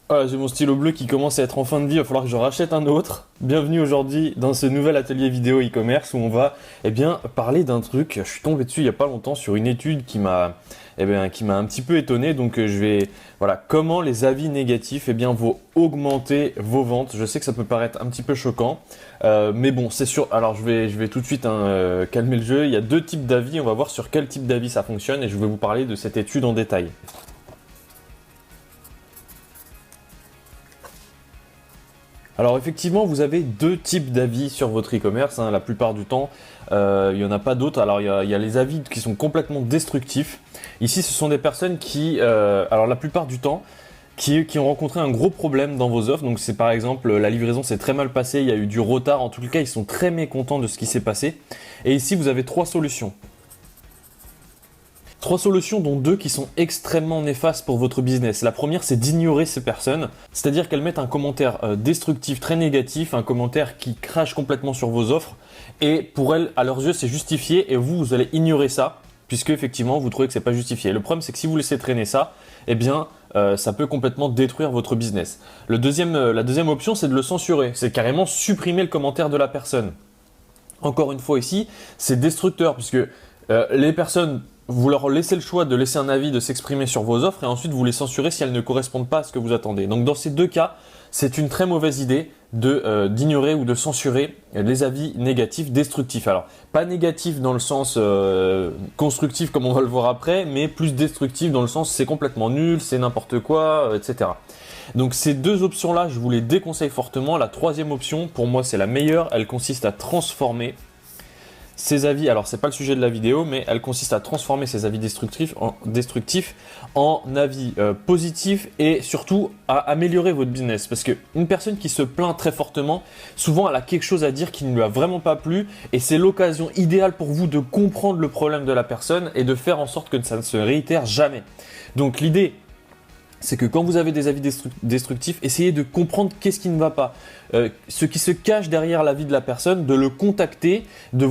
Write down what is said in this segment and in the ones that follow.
Voilà, j'ai mon stylo bleu qui commence à être en fin de vie, il va falloir que je rachète un autre. Bienvenue aujourd'hui dans ce nouvel atelier vidéo e-commerce où on va parler d'un truc. Je suis tombé dessus il n'y a pas longtemps sur une étude qui m'a un petit peu étonné. Donc voilà, comment les avis négatifs vont augmenter vos ventes. Je sais que ça peut paraître un petit peu choquant, mais bon, c'est sûr. Alors je vais tout de suite calmer le jeu. Il y a deux types d'avis, on va voir sur quel type d'avis ça fonctionne et je vais vous parler de cette étude en détail. Alors effectivement, vous avez deux types d'avis sur votre e-commerce, hein. La plupart du temps, il n'y en a pas d'autres. Alors il y a les avis qui sont complètement destructifs. Ici, ce sont des personnes qui, alors la plupart du temps, qui ont rencontré un gros problème dans vos offres. Donc c'est par exemple, la livraison s'est très mal passée, il y a eu du retard. En tout cas, ils sont très mécontents de ce qui s'est passé. Et ici, vous avez trois solutions. Trois solutions dont deux qui sont extrêmement néfastes pour votre business. La première, c'est d'ignorer ces personnes, c'est-à-dire qu'elles mettent un commentaire destructif, très négatif, un commentaire qui crache complètement sur vos offres, et pour elles, à leurs yeux, c'est justifié, et vous allez ignorer ça, puisque effectivement, vous trouvez que c'est pas justifié. Le problème, c'est que si vous laissez traîner ça, ça peut complètement détruire votre business. La deuxième option, c'est de le censurer, c'est carrément supprimer le commentaire de la personne. Encore une fois ici, c'est destructeur, puisque les personnes, vous leur laissez le choix de laisser un avis, de s'exprimer sur vos offres et ensuite vous les censurez si elles ne correspondent pas à ce que vous attendez. Donc dans ces deux cas, c'est une très mauvaise idée d'ignorer ou de censurer les avis négatifs, destructifs. Alors, pas négatifs dans le sens constructif comme on va le voir après, mais plus destructif dans le sens c'est complètement nul, c'est n'importe quoi, etc. Donc ces deux options-là, je vous les déconseille fortement. La troisième option, pour moi, c'est la meilleure. Elle consiste à transformer ces avis, alors c'est pas le sujet de la vidéo, mais elle consiste à transformer ces avis destructifs en avis positifs et surtout à améliorer votre business. Parce qu'une personne qui se plaint très fortement, souvent elle a quelque chose à dire qui ne lui a vraiment pas plu et c'est l'occasion idéale pour vous de comprendre le problème de la personne et de faire en sorte que ça ne se réitère jamais. Donc l'idée, c'est que quand vous avez des avis destructifs, essayez de comprendre qu'est-ce qui ne va pas. Ce qui se cache derrière l'avis de la personne, de le contacter, de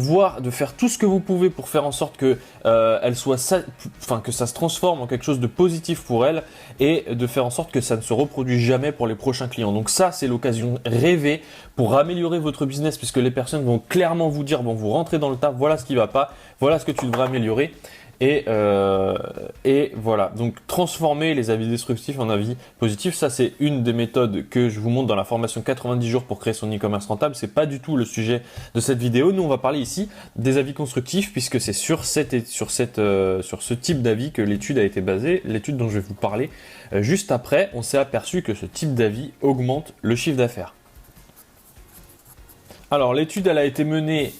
faire tout ce que vous pouvez pour faire en sorte que que ça se transforme en quelque chose de positif pour elle et de faire en sorte que ça ne se reproduise jamais pour les prochains clients. Donc ça, c'est l'occasion rêvée pour améliorer votre business puisque les personnes vont clairement vous dire, vont vous rentrer dans le tas, voilà ce qui ne va pas, voilà ce que tu devrais améliorer. Et voilà, donc transformer les avis destructifs en avis positifs, ça c'est une des méthodes que je vous montre dans la formation 90 jours pour créer son e-commerce rentable. C'est pas du tout le sujet de cette vidéo. Nous on va parler ici des avis constructifs puisque c'est sur ce type d'avis que l'étude a été basée, l'étude dont je vais vous parler juste après. On s'est aperçu que ce type d'avis augmente le chiffre d'affaires. Alors l'étude elle a été menée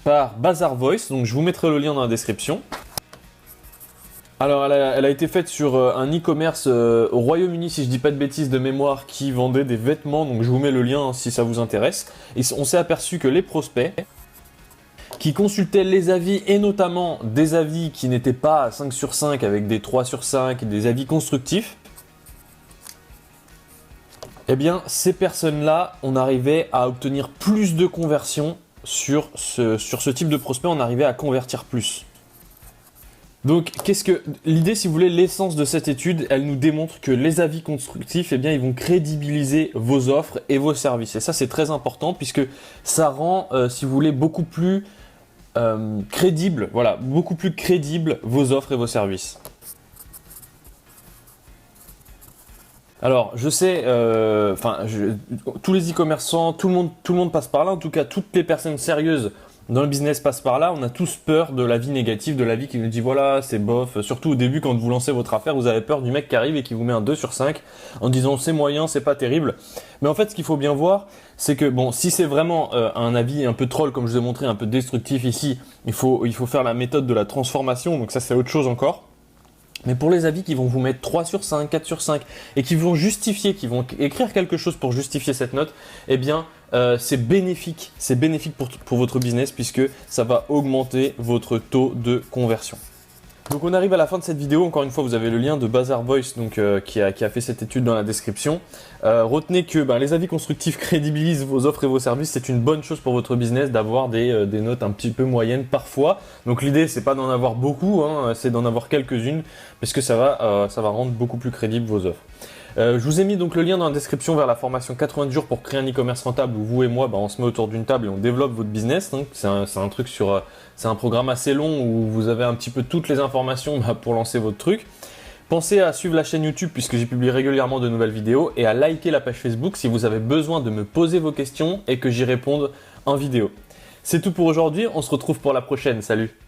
par Bazaarvoice, donc je vous mettrai le lien dans la description. Alors elle a été faite sur un e-commerce au Royaume-Uni, si je dis pas de bêtises de mémoire, qui vendait des vêtements, donc je vous mets le lien si ça vous intéresse. Et on s'est aperçu que les prospects qui consultaient les avis, et notamment des avis qui n'étaient pas à 5 sur 5 avec des 3 sur 5, des avis constructifs, ces personnes-là, on arrivait à obtenir plus de conversions sur ce type de prospect, on arrivait à convertir plus. Donc, l'idée, si vous voulez, l'essence de cette étude, elle nous démontre que les avis constructifs, ils vont crédibiliser vos offres et vos services. Et ça, c'est très important puisque ça rend, si vous voulez, beaucoup plus crédible, voilà, beaucoup plus crédible vos offres et vos services. Alors, je sais, tous les e-commerçants, tout le monde passe par là. En tout cas, toutes les personnes sérieuses dans le business passent par là. On a tous peur de l'avis négatif, de l'avis qui nous dit voilà, c'est bof. Surtout au début, quand vous lancez votre affaire, vous avez peur du mec qui arrive et qui vous met un 2 sur 5 en disant c'est moyen, c'est pas terrible. Mais en fait, ce qu'il faut bien voir, c'est que bon, si c'est vraiment un avis un peu troll, comme je vous ai montré, un peu destructif ici, il faut faire la méthode de la transformation. Donc ça, c'est autre chose encore. Mais pour les avis qui vont vous mettre 3 sur 5, 4 sur 5 et qui vont justifier, qui vont écrire quelque chose pour justifier cette note, c'est bénéfique. C'est bénéfique pour votre business puisque ça va augmenter votre taux de conversion. Donc on arrive à la fin de cette vidéo. Encore une fois, vous avez le lien de Bazaarvoice qui a fait cette étude dans la description. Retenez que les avis constructifs crédibilisent vos offres et vos services. C'est une bonne chose pour votre business d'avoir des notes un petit peu moyennes parfois. Donc l'idée, c'est pas d'en avoir beaucoup, c'est d'en avoir quelques-unes parce que ça va rendre beaucoup plus crédible vos offres. Je vous ai mis donc le lien dans la description vers la formation 90 jours pour créer un e-commerce rentable où vous et moi, on se met autour d'une table et on développe votre business. Donc, c'est un programme assez long où vous avez un petit peu toutes les informations pour lancer votre truc. Pensez à suivre la chaîne YouTube puisque j'y publie régulièrement de nouvelles vidéos et à liker la page Facebook si vous avez besoin de me poser vos questions et que j'y réponde en vidéo. C'est tout pour aujourd'hui, on se retrouve pour la prochaine, salut!